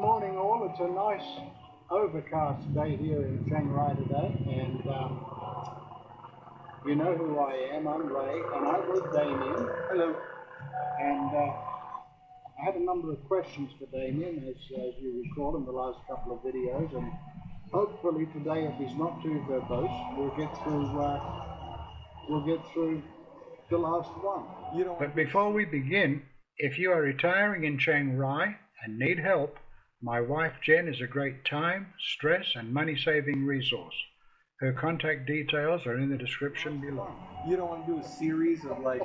morning all. It's a nice overcast day here in Chiang Rai today, and you know who I am. I'm Ray, and I'm with Damian. Hello. And I had a number of questions for Damian, as you recall in the last couple of videos, and hopefully today, if he's not too verbose, we'll get through the last one. But before we begin, if you are retiring in Chiang Rai and need help, my wife Jen is a great time, stress and money-saving resource. Her contact details are in the description below. You don't want to do a series of I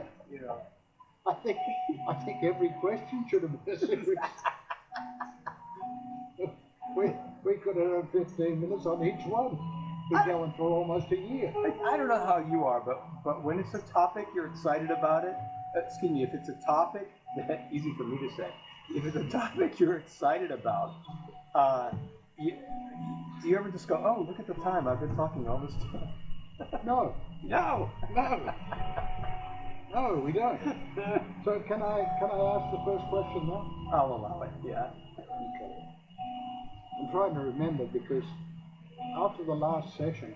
think every question should have been a series. we could have 15 minutes on each one. We're going for almost a year. I don't know how you are, but when it's a topic you're excited about it, excuse me, if it's a topic, that's easy for me to say. If it's a topic you're excited about, do you ever just go, oh, look at the time, I've been talking all this time? No, we don't. So can I ask the first question now? I'll allow it, yeah. Okay. I'm trying to remember because after the last session,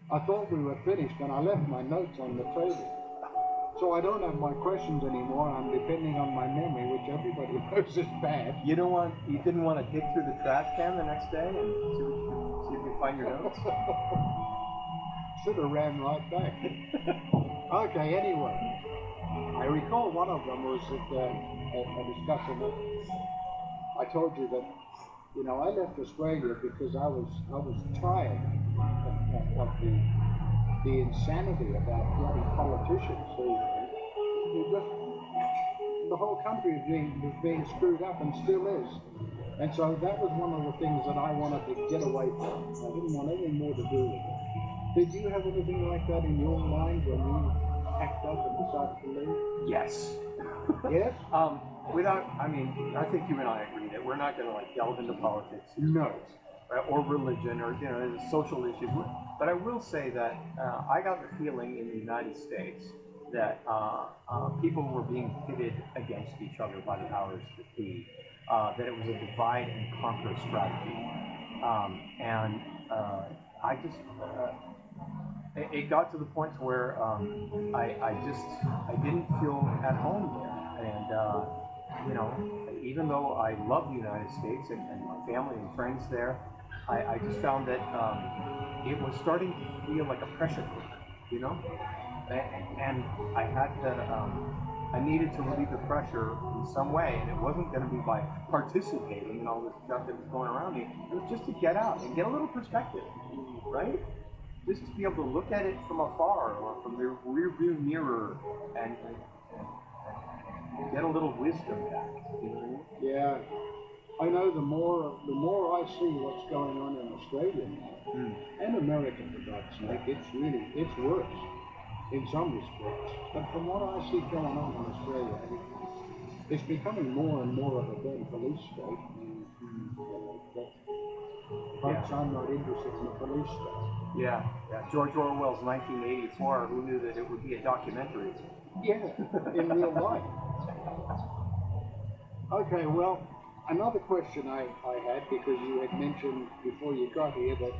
I thought we were finished and I left my notes on the table. So I don't have my questions anymore. I'm depending on my memory, which everybody knows is bad. You didn't want to dig through the trash can the next day and see if you find your notes? Should have ran right back. Okay, anyway. I recall one of them was at a discussion that I told you that, I left Australia because I was tired of the insanity about bloody politicians who just, the whole country was being screwed up and still is. And so that was one of the things that I wanted to get away from. I didn't want anything more to do with it. Did you have anything like that in your mind when you packed up and decided to leave? Yes. Yes? I think you and I agree that we're not going to delve into politics. No. Or religion, or social issues. But I will say that I got the feeling in the United States that people were being pitted against each other by the powers that be. That it was a divide and conquer strategy, it got to the point where I didn't feel at home there, and even though I love the United States and my family and friends there, I just found that it was starting to feel like a pressure cooker, and I had to, I needed to relieve the pressure in some way, and it wasn't going to be by participating in all this stuff that was going around me. It was just to get out and get a little perspective, right? Just to be able to look at it from afar or from the rear view mirror and get a little wisdom back. Yeah. I know the more I see what's going on in Australia now, and America for God's sake, it's worse in some respects. But from what I see going on in Australia, it's becoming more and more of a damn police state. Folks, I'm not interested in a police state. Yeah. George Orwell's 1984, who knew that it would be a documentary? Yeah, in real life. Okay, well, another question I had, because you had mentioned before you got here that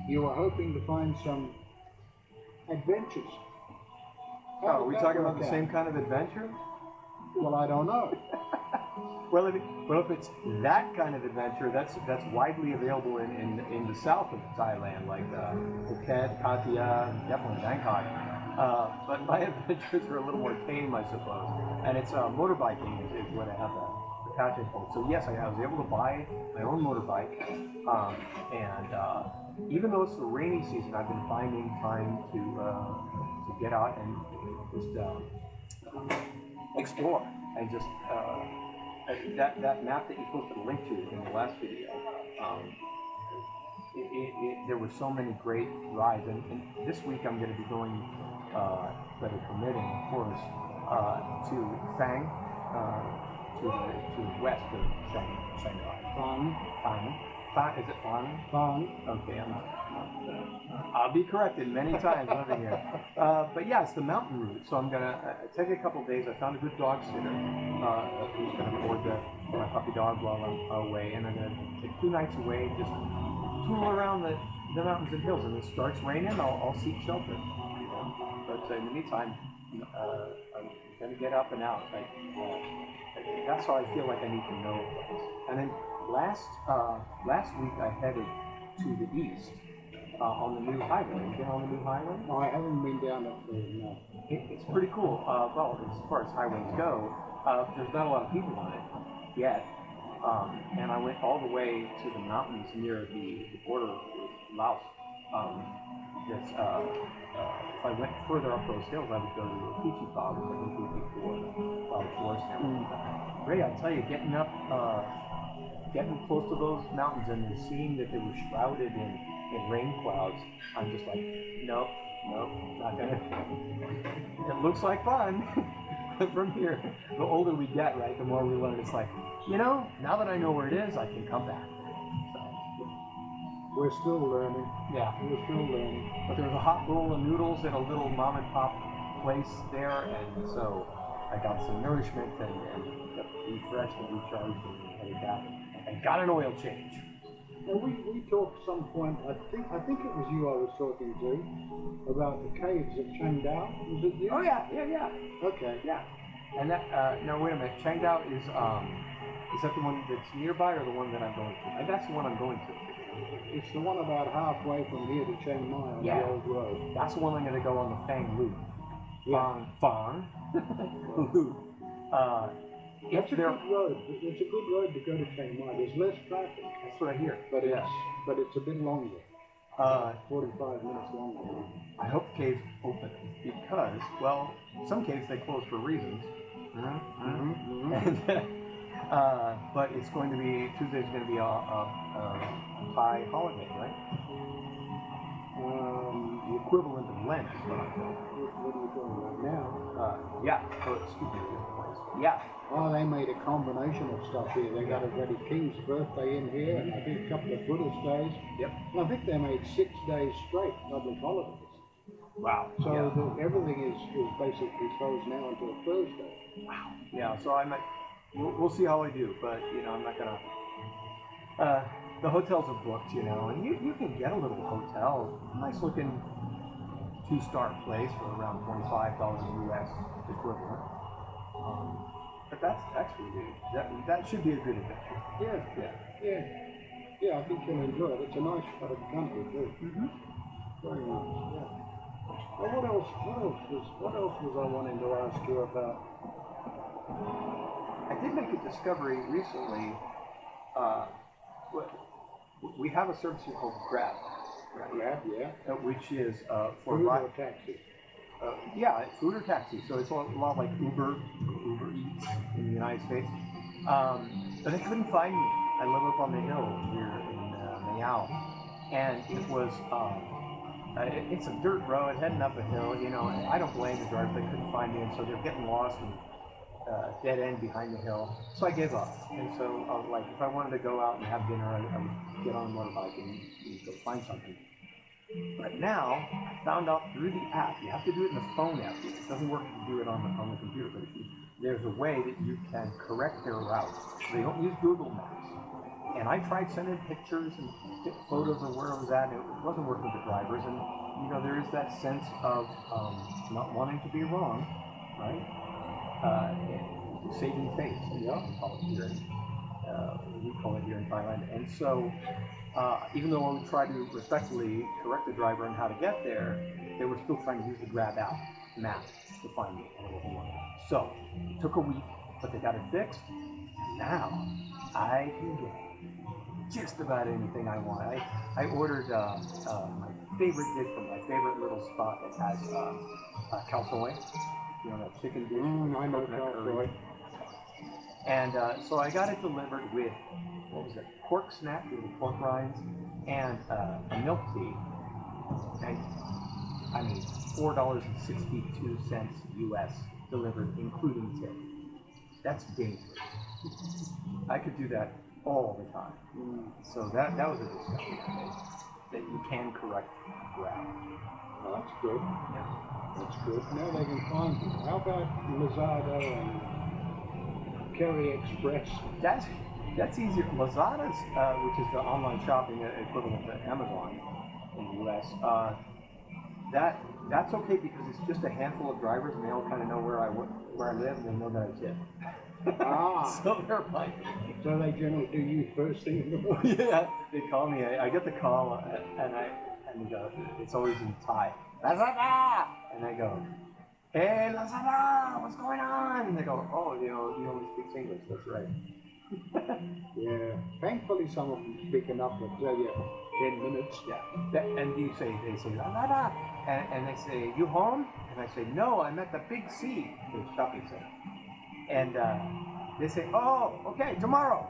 you were hoping to find some adventures. Are we talking about the same kind of adventure? Well, I don't know. Well, if it's that kind of adventure, that's widely available in the south of Thailand, like Phuket, Pattaya, definitely Bangkok. But my adventures are a little more tame, I suppose. And it's motorbiking is what I have the passion for. So yes, I was able to buy my own motorbike, and even though it's the rainy season, I've been finding time to get out and just explore and just. That map that you posted a link to in the last video, there were so many great rides, and this week I'm going to be going, weather permitting, of course, to Phang, to the west of Shanghai. Phang, is it Phang? Phang. Okay, I'll be corrected many times living here. But yeah, it's the mountain route, so I'm going to take a couple days. I found a good dog sitter who's going to board my puppy dog while I'm away, and I'm going to take 2 nights away and just tool around the mountains and hills. And if it starts raining, I'll seek shelter. You know? But in the meantime, I'm going to get up and out. That's how I feel like I need to know a place. And then last week I headed to the east on the new highway. Have you been on the new highway? No, I haven't been down up there, no. It's pretty cool. Well, as far as highways go, there's not a lot of people on it yet. And I went all the way to the mountains near the border with Laos. If I went further up those hills, I would go to Fiji Fog, which I went to before, forest and Ray, I'll tell you, getting up, getting close to those mountains and seeing that they were shrouded in rain clouds, I'm just like, nope, not gonna. It looks like fun. From here, the older we get, right, the more we learn. It's like, now that I know where it is, I can come back. So, we're still learning. Yeah, we're still learning. But there's a hot bowl of noodles at a little mom and pop place there, and so I got some nourishment and got refreshed and recharged and headed back. And got an oil change. Now we talked some point. I think it was you I was talking to about the caves at Chengdao. Was it you? Oh yeah. Okay. Yeah. And that no, wait a minute. Chengdao is that the one that's nearby or the one that I'm going to? That's the one I'm going to. It's the one about halfway from here to Chiang Mai on the old road. That's the one I'm going to go on the Fang Loop. Yeah. Fang Loop. That's a good road. It's a good road to go to Chiang Mai. There's less traffic. That's what I hear. But it's a bit longer. 45 minutes longer. I hope the caves open because, well, some caves they close for reasons. And, but it's going to be Tuesday's going to be a Thai holiday, right? The equivalent of Lent is what I'm doing. What are you talking about now? Yeah. So excuse me. Yeah. Oh, they made a combination of stuff here. They got a Reddy King's birthday in here, and I think a couple of Buddhist days. Yep. And I think they made 6 days straight public holidays. Wow. So everything is basically closed now until Thursday. Wow. Yeah. So I might. We'll see how I do, but I'm not gonna. The hotels are booked, and you can get a little hotel, nice looking 2-star place for around $25 US equivalent. But that's really good. That should be a good adventure. Yeah, I think you'll enjoy it. It's a nice part of the country too. Very nice. Yeah. Well, what else was I wanting to ask you about? I did make a discovery recently. We have a service here called Grab. Grab, yeah. Which is for food or taxi. Food or taxi. So it's a lot like Uber Eats in the United States. But they couldn't find me. I live up on the hill here in Mayao, and it was it's a dirt road heading up a hill. And I don't blame the driver. They couldn't find me, and so they're getting lost and dead end behind the hill. So I gave up. And so I was like, if I wanted to go out and have dinner, I would get on a motorbike and go find something. But now, I found out through the app, you have to do it in the phone app. It doesn't work if you do it on the computer, but there's a way that you can correct their route. They don't use Google Maps. And I tried sending pictures and photos of where I was at, and it wasn't working with the drivers. And, there is that sense of not wanting to be wrong, right? Saving face, we call it here. We call it here in Thailand. And so, even though I would try to respectfully correct the driver on how to get there, they were still trying to use the Grab app map to find me, and it wasn't working. So, it took a week, but they got it fixed. Now, I can get just about anything I want. I ordered my favorite dish from my favorite little spot that has khao soi, that chicken dish. I know khao soi. And so I got it delivered with, pork snap with pork rinds and a milk tea. And I mean, $4.62 US delivered, including tip. That's dangerous. I could do that all the time. So that was a discovery I made, that you can correct Grab. Well, that's good. Yeah. That's good. Now they can find you. How about Lizardo and Kerry Express. That's easier. Lazada's, which is the online shopping equivalent to Amazon in the U.S. That's okay because it's just a handful of drivers and they all kind of know where I live and they know that I tip. Ah. So they're like. So they generally do you first thing in the morning. Yeah, they call me. I get the call and it's always in Thai. Lazada, and I go, hey Lazada, what's going on? And they go, oh, he only speaks English. That's right. Yeah. Thankfully, some of them speak enough to tell you 10 minutes. Yeah. And they say Lazada, and they say, you home? And I say, no, I'm at the Big C, the shopping center. And they say, oh, okay, tomorrow.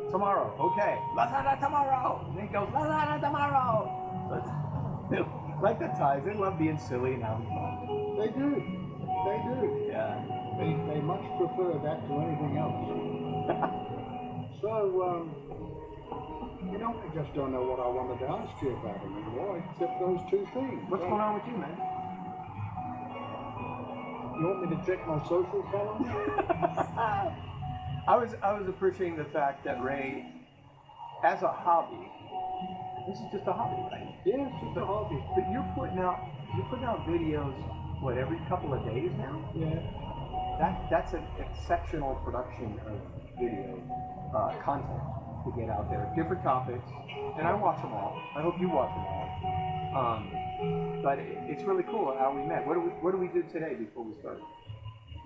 Tomorrow, okay. Lazada tomorrow. And he goes, Lazada tomorrow. Like the Thais, they love being silly and having fun. They do. They do. Yeah. They much prefer that to anything else. So, I just don't know what I wanted to ask you about anymore, except those two things. What's going on with you, man? You want me to check my social calendar? I was appreciating the fact that Ray, as a hobby, this is just a hobby, right? Yeah, it's just a hobby. But you're putting out videos, what, every couple of days now? Yeah. That's an exceptional production of video content to get out there. Different topics, and I watch them all. I hope you watch them all. But it's really cool how we met. What do we do today before we started?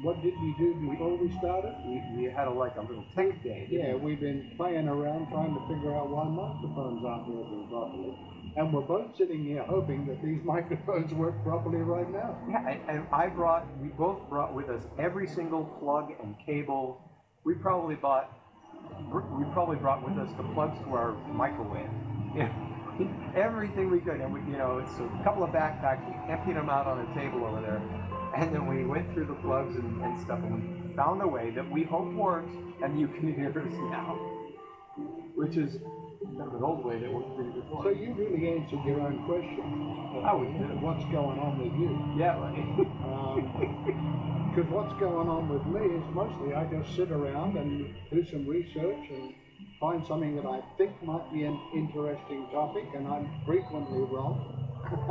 What did we do before we started? We had a little tech day. Yeah, we've been playing around trying to figure out why microphones aren't working properly. And we're both sitting here hoping that these microphones work properly right now. Yeah, and we both brought with us every single plug and cable. We probably brought with us the plugs to our microwave. Everything we could, and it's a couple of backpacks. We emptied them out on a table over there, and then we went through the plugs and stuff, and we found a way that we hope works, and you can hear us now, which is kind of an old way that worked pretty good. So you really answered your own question. Oh, we did. What's going on with you? Yeah, right. Because what's going on with me is mostly I just sit around and do some research and find something that I think might be an interesting topic, and I'm frequently wrong.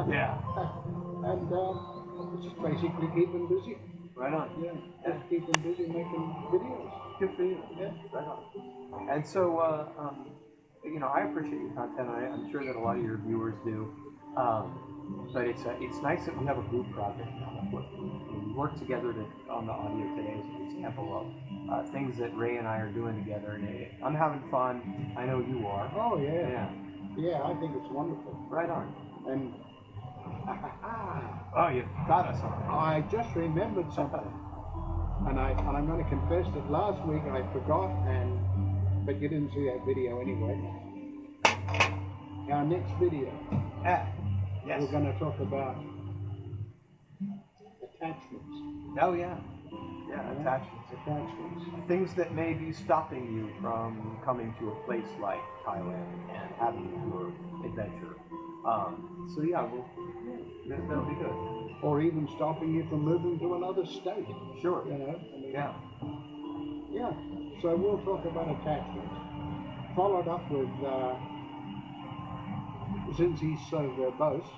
Yeah. And it's just basically keeping busy. Right on. Yeah, just keeping busy making videos. Good for you. Yeah. Right on. And so, I appreciate your content. I'm sure that a lot of your viewers do. But it's nice that we have a group project now. We work together on the audio today as an example of things that Ray and I are doing together. And I'm having fun. I know you are. Oh, yeah. Yeah, I think it's wonderful. Right on. And oh, you got us something. I just remembered something. And I'm going to confess that last week I forgot, but you didn't see that video anyway. Our next video. Yes. We're going to talk about attachments. Oh, yeah. Yeah, attachments. Attachments. Things that may be stopping you from coming to a place like Thailand and having your adventure. So yeah, that'll be good. Or even stopping you from moving to another state. Sure. Yeah. Yeah. So we'll talk about attachments. Followed up with, since he's so verbose,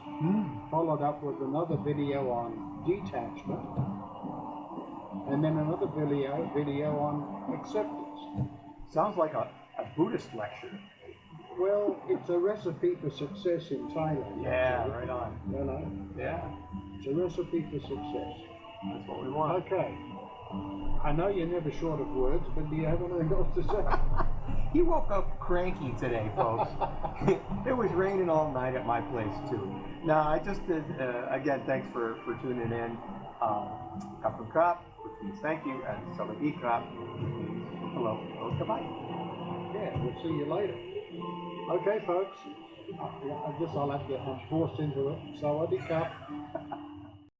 followed up with another video on detachment, and then another video on acceptance. Sounds like a Buddhist lecture. Well, it's a recipe for success in Thailand. Yeah, actually. right on. Yeah. It's a recipe for success. That's what we want. Okay. I know you're never short of words, but do you have anything else to say? He woke up cranky today, folks. It was raining all night at my place, too. No, I just did, again, thanks for tuning in. Kapun Krap, which means thank you, and Sawadee Krap, which means hello or goodbye. Yeah, we'll see you later. Okay, folks. I guess I'll have to get forced into it. Sawadee Krap.